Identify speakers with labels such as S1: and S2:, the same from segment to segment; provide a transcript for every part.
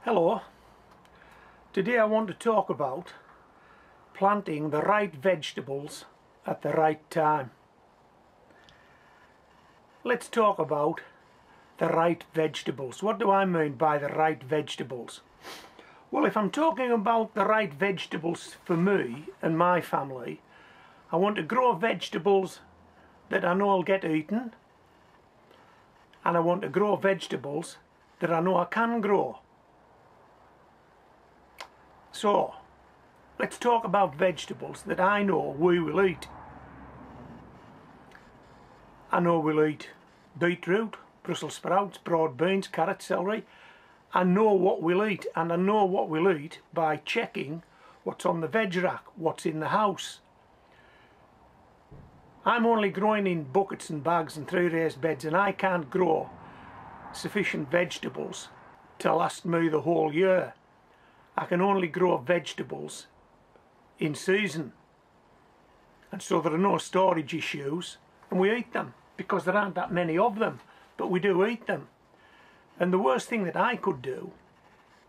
S1: Hello, today I want to talk about planting the right vegetables at the right time. Let's talk about the right vegetables. What do I mean by the right vegetables? Well, if I'm talking about the right vegetables for me and my family, I want to grow vegetables that I know I'll get eaten, and I want to grow vegetables that I know I can grow. So, let's talk about vegetables that I know we will eat. I know we'll eat beetroot, Brussels sprouts, broad beans, carrot, celery. I know what we'll eat, and I know what we'll eat by checking what's on the veg rack, what's in the house. I'm only growing in buckets and bags and 3 raised beds, and I can't grow sufficient vegetables to last me the whole year. I can only grow vegetables in season, and so there are no storage issues, and we eat them because there aren't that many of them, but we do eat them. And the worst thing that I could do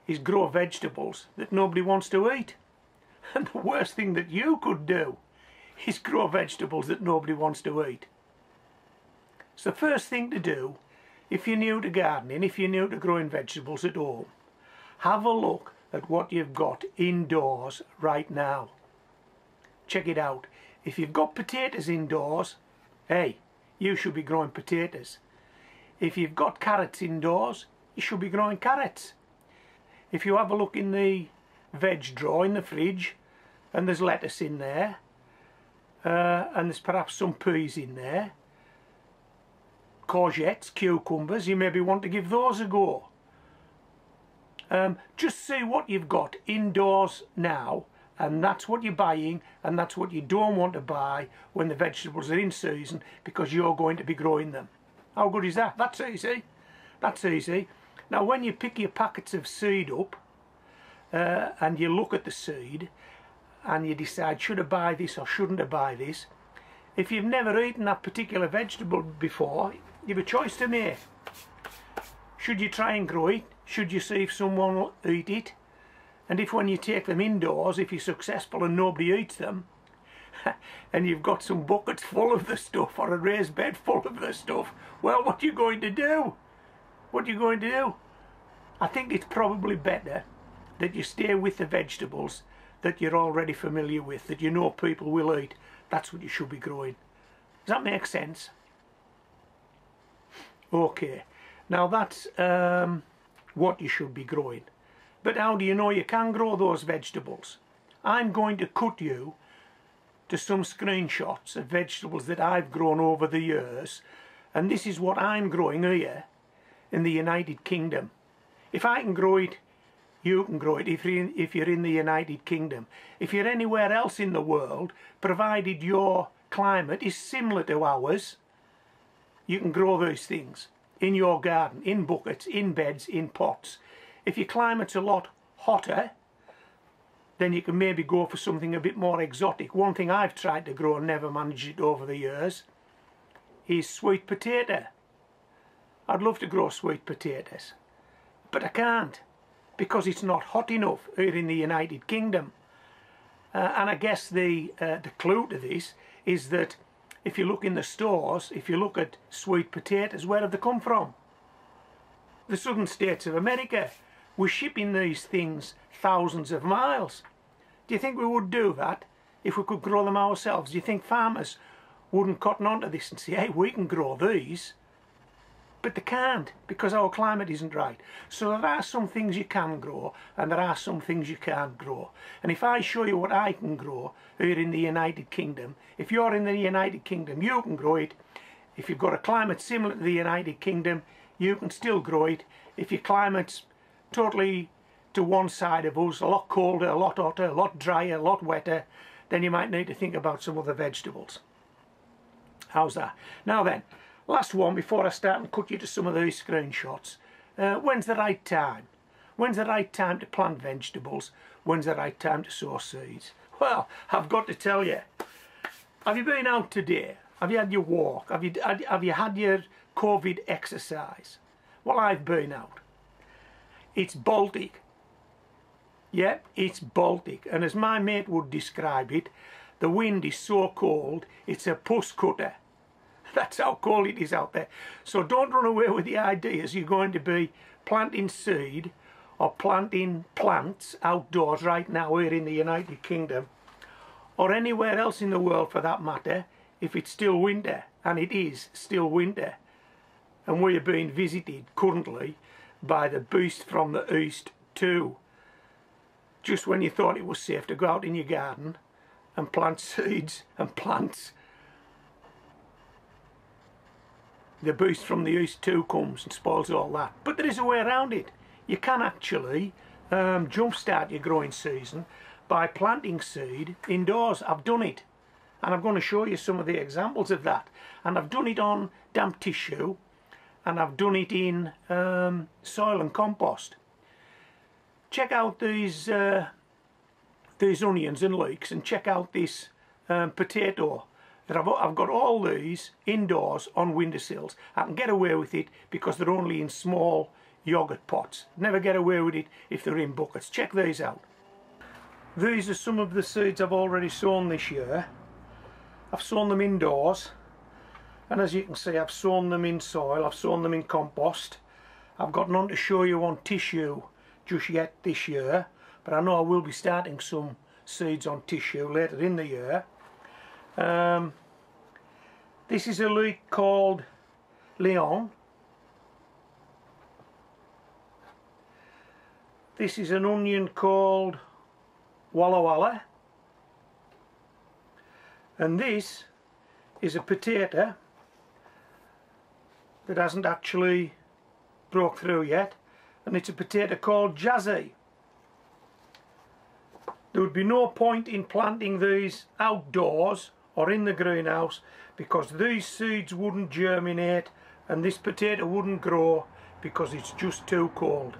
S1: is grow vegetables that nobody wants to eat. And the worst thing that you could do is grow vegetables that nobody wants to eat. So the first thing to do, if you're new to gardening, if you're new to growing vegetables at home, have a look at what you've got indoors right now. Check it out. If you've got potatoes indoors, hey, you should be growing potatoes. If you've got carrots indoors, you should be growing carrots. If you have a look in the veg drawer in the fridge, and there's lettuce in there, and there's perhaps some peas in there, courgettes, cucumbers, you maybe want to give those a go. Just see what you've got indoors now, and that's what you're buying, and that's what you don't want to buy when the vegetables are in season, because you're going to be growing them. How good is that? That's easy. That's easy. Now when you pick your packets of seed up and you look at the seed and you decide, should I buy this or shouldn't I buy this, if you've never eaten that particular vegetable before, you've a choice to make. Should you try and grow it? Should you see if someone will eat it? And if when you take them indoors, if you're successful and nobody eats them, and you've got some buckets full of the stuff or a raised bed full of the stuff, well, what are you going to do? What are you going to do? I think it's probably better that you stay with the vegetables that you're already familiar with, that you know people will eat. That's what you should be growing. Does that make sense? Okay. Now that's what you should be growing. But how do you know you can grow those vegetables? I'm going to cut you to some screenshots of vegetables that I've grown over the years, and this is what I'm growing here in the United Kingdom. If I can grow it, you can grow it if you're in the United Kingdom. If you're anywhere else in the world, provided your climate is similar to ours, you can grow those things in your garden, in buckets, in beds, in pots. If your climate's a lot hotter, then you can maybe go for something a bit more exotic. One thing I've tried to grow and never managed it over the years is sweet potato. I'd love to grow sweet potatoes, but I can't because it's not hot enough here in the United Kingdom. And I guess the clue to this is that if you look in the stores, if you look at sweet potatoes, where have they come from? The southern states of America. We're shipping these things thousands of miles. Do you think we would do that if we could grow them ourselves? Do you think farmers wouldn't cotton onto this and say, hey, we can grow these? But they can't, because our climate isn't right. So there are some things you can grow, and there are some things you can't grow. And if I show you what I can grow here in the United Kingdom, if you're in the United Kingdom, you can grow it. If you've got a climate similar to the United Kingdom, you can still grow it. If your climate's totally to one side of us, a lot colder, a lot hotter, a lot drier, a lot wetter, then you might need to think about some other vegetables. How's that? Now then, last one before I start and cut you to some of these screenshots. When's the right time? When's the right time to plant vegetables? When's the right time to sow seeds? Well, I've got to tell you, have you been out today? Have you had your walk? Have you had your COVID exercise? Well, I've been out. It's Baltic, Yeah, it's Baltic, and as my mate would describe it, the wind is so cold it's a puss cutter. That's how cold it is out there. So don't run away with the ideas you're going to be planting seed or planting plants outdoors right now here in the United Kingdom, or anywhere else in the world for that matter, if it's still winter, and it is still winter. And we are being visited currently by the beast from the east too. Just when you thought it was safe to go out in your garden and plant seeds and plants, the beast from the east too comes and spoils all that. But there is a way around it. You can actually jumpstart your growing season by planting seed indoors. I've done it, and I'm going to show you some of the examples of that. And I've done it on damp tissue, and I've done it in soil and compost. Check out these onions and leeks, and check out this potato. I've got all these indoors on windowsills. I can get away with it because they're only in small yogurt pots. Never get away with it if they're in buckets. Check these out. These are some of the seeds I've already sown this year. I've sown them indoors, and as you can see, I've sown them in soil, I've sown them in compost. I've got none to show you on tissue just yet this year, but I know I will be starting some seeds on tissue later in the year. This is a leek called Leon. This is an onion called Walla Walla. And this is a potato that hasn't actually broke through yet, and it's a potato called Jazzy. There would be no point in planting these outdoors or in the greenhouse because these seeds wouldn't germinate and this potato wouldn't grow because it's just too cold.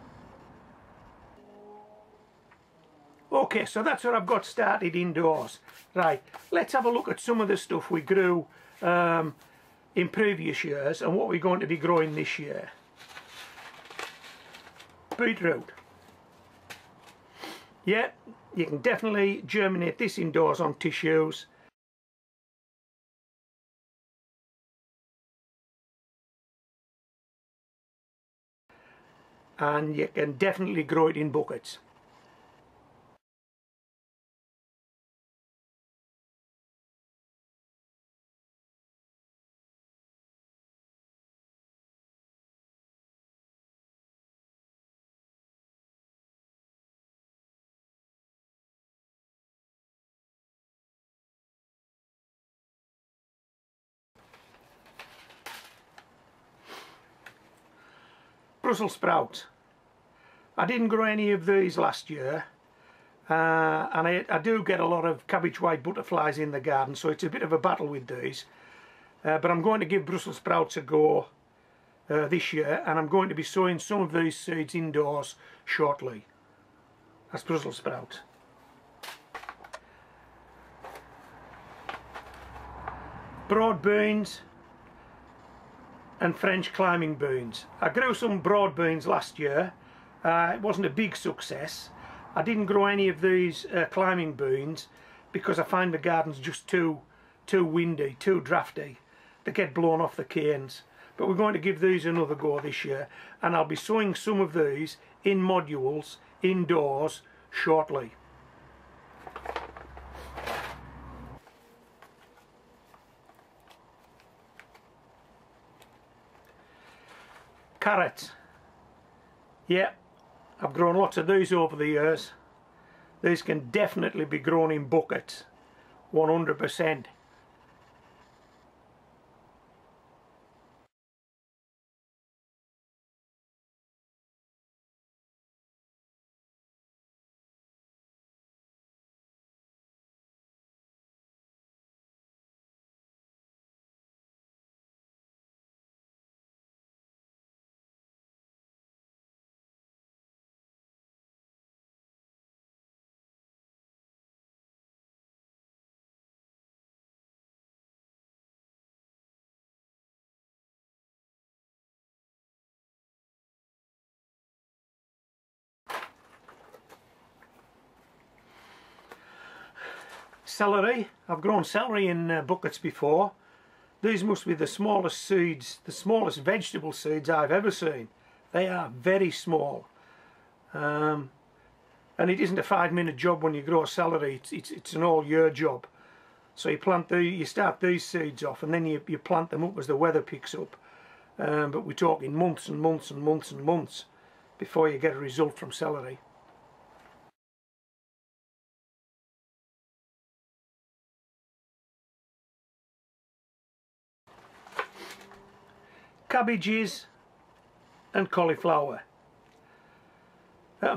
S1: Okay, so that's what I've got started indoors. Right, let's have a look at some of the stuff we grew in previous years and what we're going to be growing this year. Beetroot. Yeah, you can definitely germinate this indoors on tissues. And you can definitely grow it in buckets. Brussels sprouts. I didn't grow any of these last year, and I do get a lot of cabbage white butterflies in the garden, so it's a bit of a battle with these. But I'm going to give Brussels sprouts a go this year, and I'm going to be sowing some of these seeds indoors shortly. That's Brussels sprouts. Broad beans and French climbing beans. I grew some broad beans last year. It wasn't a big success. I didn't grow any of these climbing beans because I find the garden's just too windy, too drafty. They get blown off the canes. But we're going to give these another go this year, and I'll be sowing some of these in modules indoors shortly. Carrots. Yeah, I've grown lots of these over the years. These can definitely be grown in buckets, 100%. Celery. I've grown celery in buckets before. These must be the smallest seeds, the smallest vegetable seeds I've ever seen. They are very small. And it isn't a 5-minute job when you grow celery, it's an all-year job. So you start these seeds off, and then you plant them up as the weather picks up. But we're talking months and months and months and months before you get a result from celery. Cabbages and cauliflower.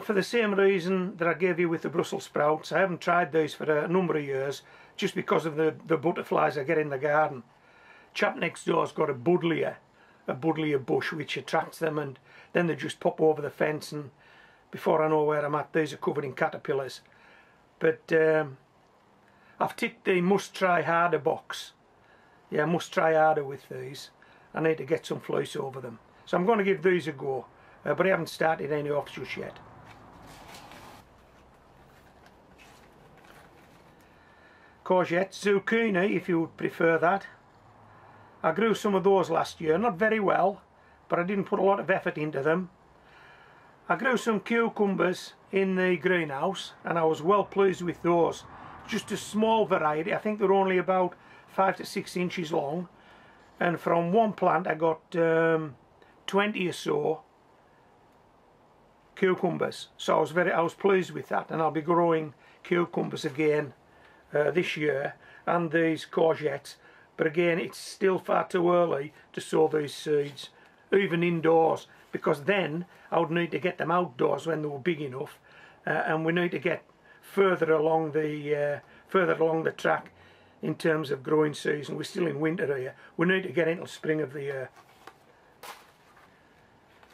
S1: For the same reason that I gave you with the Brussels sprouts, I haven't tried these for a number of years just because of the butterflies I get in the garden. Chap next door's got a buddleia bush which attracts them, and then they just pop over the fence, and before I know where I'm at, these are covered in caterpillars. But I've ticked the must try harder box. Yeah, must try harder with these. I need to get some fleece over them. So I'm going to give these a go, but I haven't started any off just yet. Courgette, zucchini if you would prefer that. I grew some of those last year, not very well, but I didn't put a lot of effort into them. I grew some cucumbers in the greenhouse and I was well pleased with those. Just a small variety, I think they're only about 5 to 6 inches long. And from one plant I got 20 or so cucumbers, so I was pleased with that, and I'll be growing cucumbers again this year, and these courgettes. But again, it's still far too early to sow these seeds, even indoors, because then I would need to get them outdoors when they were big enough, and we need to get further along the track in terms of growing season. We're still in winter here. We need to get into spring of the year.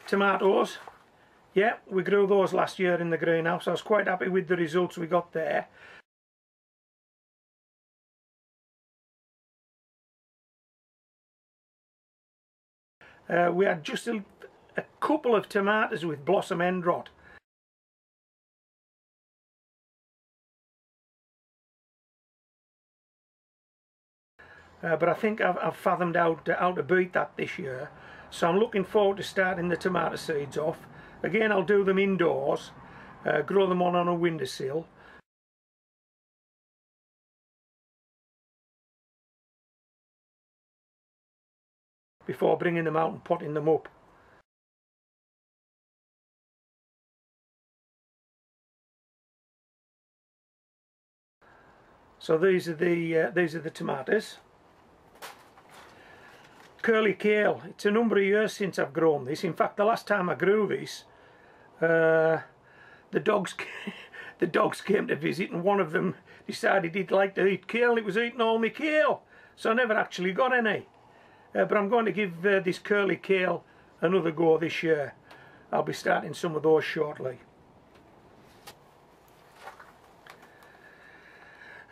S1: Tomatoes. Yeah, we grew those last year in the greenhouse. I was quite happy with the results we got there. We had just a couple of tomatoes with blossom end rot. But I think I've fathomed out how to beat that this year, so I'm looking forward to starting the tomato seeds off. Again, I'll do them indoors, grow them on a windowsill. Before bringing them out and potting them up. So these are the tomatoes. Curly kale. It's a number of years since I've grown this. In fact, the last time I grew this, the dogs came to visit, and one of them decided he'd like to eat kale, and it was eating all my kale, so I never actually got any. But I'm going to give this curly kale another go this year. I'll be starting some of those shortly.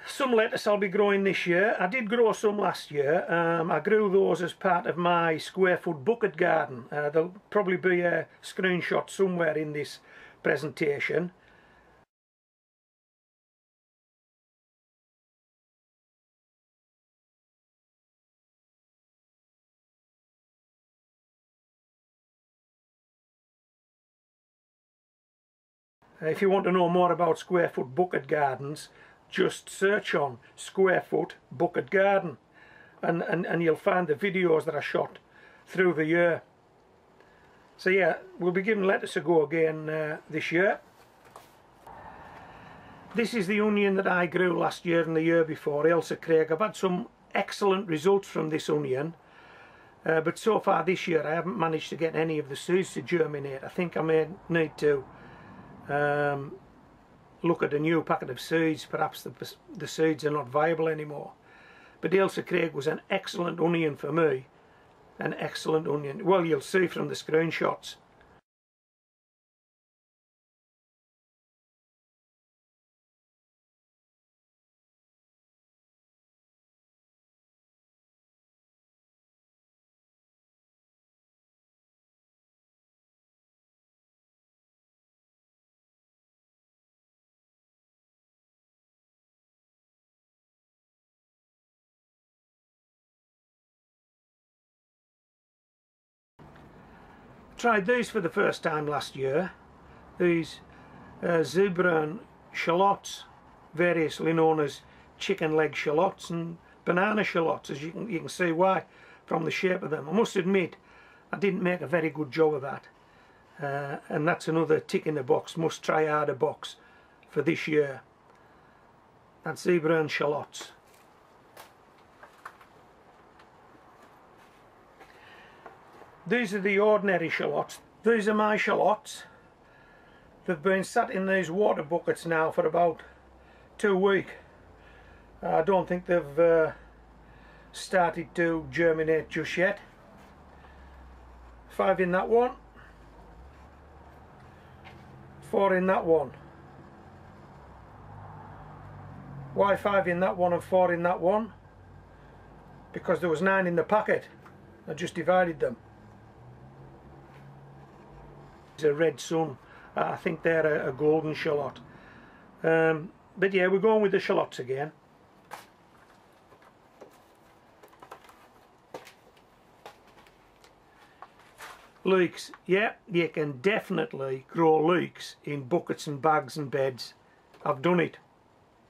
S1: Some lettuce I'll be growing this year. I did grow some last year. I grew those as part of my square foot bucket garden. There'll probably be a screenshot somewhere in this presentation. If you want to know more about square foot bucket gardens, just search on square foot bucket garden, and you'll find the videos that I shot through the year. So yeah, we'll be giving lettuce a go again this year. This is the onion that I grew last year and the year before, Ailsa Craig. I've had some excellent results from this onion, but so far this year I haven't managed to get any of the seeds to germinate. I think I may need to look at a new packet of seeds. Perhaps the seeds are not viable anymore. But Ailsa Craig was an excellent onion for me. An excellent onion. Well, you'll see from the screenshots. tried these for the first time last year. These zebra and shallots, variously known as chicken leg shallots and banana shallots, as you can see why from the shape of them. I must admit I didn't make a very good job of that, and that's another tick in the box, must try harder box for this year. That's zebra and shallots. These are the ordinary shallots. These are my shallots. They've been sat in these water buckets now for about 2 weeks. I don't think they've started to germinate just yet. 5 in that one, 4 in that one. Why 5 in that one and 4 in that one? Because there was 9 in the packet. I just divided them. It's a red sun. I think they're a golden shallot. But yeah, we're going with the shallots again. Leeks. Yeah, you can definitely grow leeks in buckets and bags and beds. I've done it.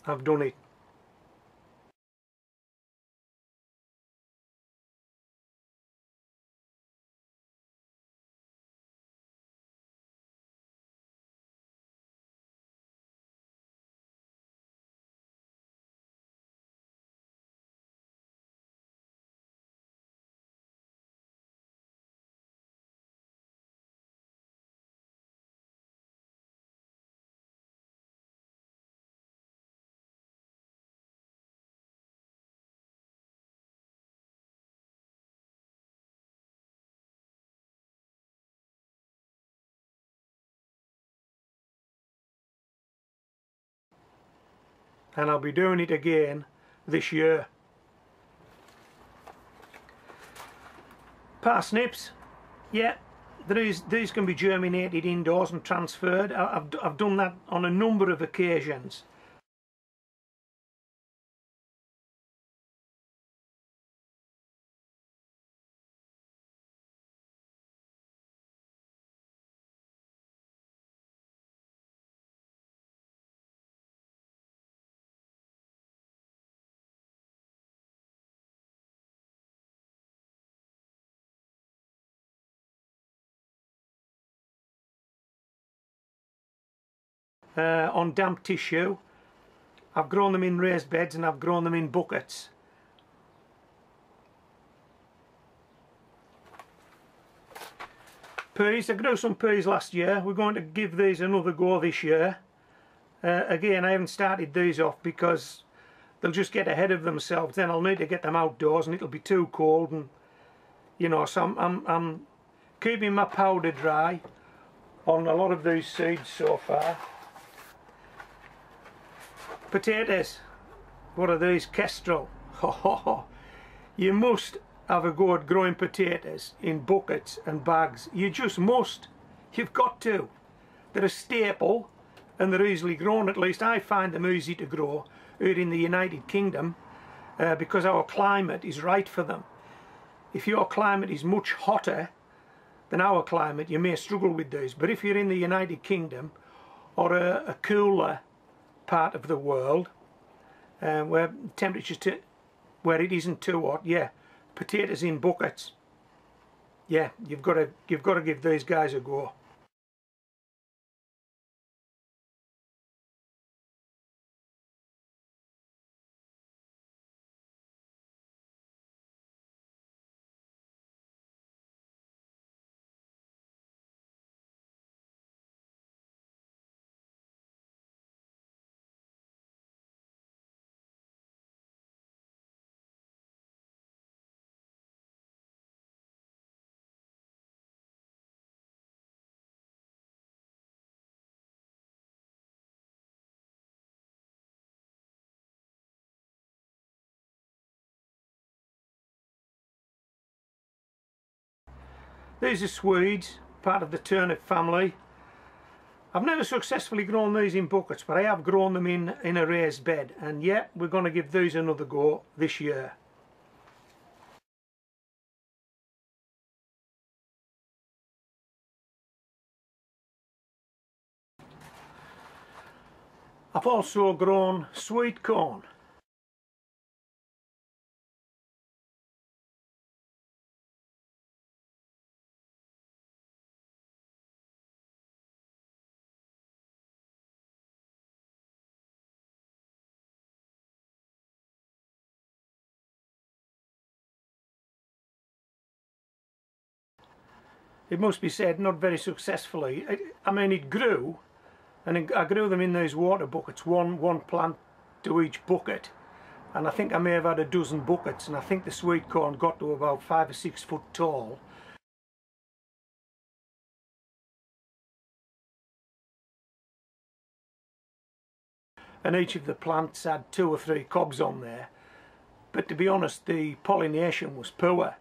S1: I've done it. And I'll be doing it again this year. Parsnips, yeah, these can be germinated indoors and transferred. I've done that on a number of occasions. On damp tissue. I've grown them in raised beds and I've grown them in buckets. Peas, I grew some peas last year. We're going to give these another go this year. Again, I haven't started these off because they'll just get ahead of themselves. Then I'll need to get them outdoors and it'll be too cold, and you know, so I'm keeping my powder dry on a lot of these seeds so far. Potatoes, what are these? Kestrel. You must have a go at growing potatoes in buckets and bags. You just must. You've got to. They're a staple and they're easily grown. At least I find them easy to grow here in the United Kingdom because our climate is right for them. If your climate is much hotter than our climate, you may struggle with these. But if you're in the United Kingdom or a cooler part of the world where temperatures where it isn't too hot, yeah, potatoes in buckets, yeah, you've got to give these guys a go. These are Swedes, part of the turnip family. I've never successfully grown these in buckets, but I have grown them in a raised bed, and yeah, we're going to give these another go this year. I've also grown sweet corn. It must be said, not very successfully. I mean, it grew, and I grew them in these water buckets, one plant to each bucket, and I think I may have had a dozen buckets, and I think the sweet corn got to about 5 or 6 foot tall. And each of the plants had 2 or 3 cobs on there, but to be honest, the pollination was poor.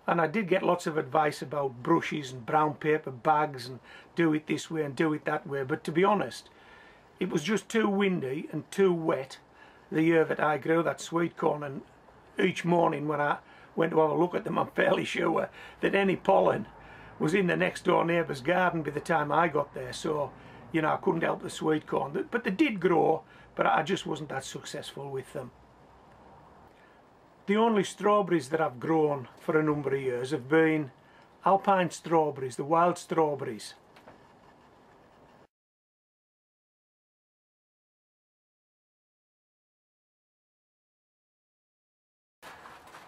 S1: And I did get lots of advice about brushes and brown paper bags and do it this way and do it that way, but to be honest, it was just too windy and too wet the year that I grew that sweet corn, and each morning when I went to have a look at them, I'm fairly sure that any pollen was in the next door neighbour's garden by the time I got there. So, you know, I couldn't help the sweet corn, but they did grow, but I just wasn't that successful with them. The only strawberries that I've grown for a number of years have been alpine strawberries, the wild strawberries.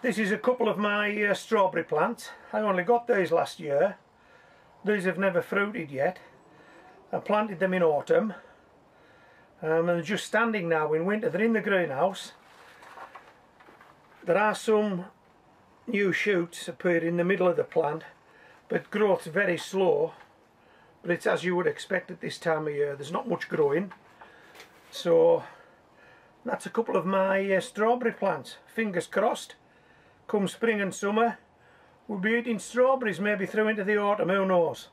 S1: This is a couple of my strawberry plants. I only got these last year. These have never fruited yet. I planted them in autumn, and they're just standing now in winter. They're in the greenhouse. There are some new shoots appear in the middle of the plant, but growth's very slow. But it's as you would expect at this time of year. There's not much growing. So that's a couple of my strawberry plants. Fingers crossed, come spring and summer, we'll be eating strawberries, maybe through into the autumn, who knows.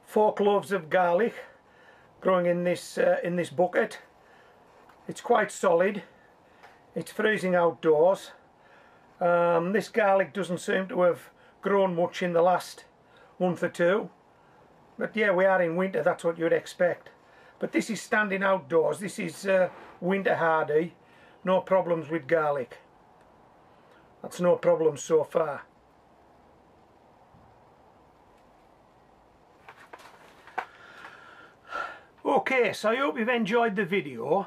S1: 4 cloves of garlic growing in this bucket. It's quite solid. It's freezing outdoors. This garlic doesn't seem to have grown much in the last month or two. But yeah, we are in winter, that's what you'd expect. But this is standing outdoors. This is winter hardy. No problems with garlic. That's no problem so far. Okay, so I hope you've enjoyed the video.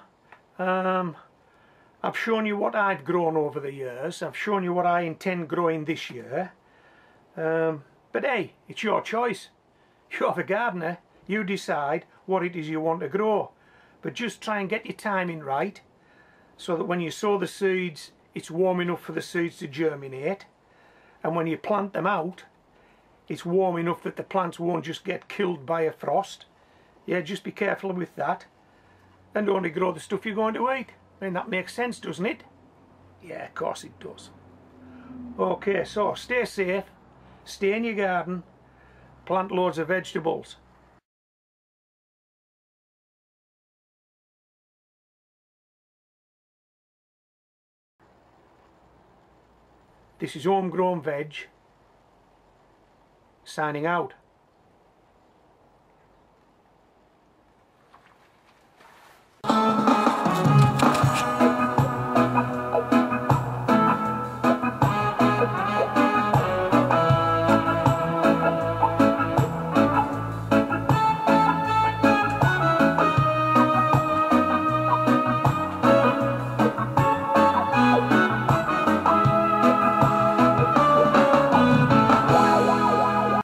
S1: I've shown you what I've grown over the years. I've shown you what I intend growing this year. But hey, it's your choice. You're the gardener. You decide what it is you want to grow. But just try and get your timing right, so that when you sow the seeds, it's warm enough for the seeds to germinate. And when you plant them out, it's warm enough that the plants won't just get killed by a frost. Yeah, just be careful with that. And only grow the stuff you're going to eat. I mean, that makes sense, doesn't it? Yeah, of course it does. Okay, so stay safe, stay in your garden, plant loads of vegetables. This is Homegrown Veg, signing out.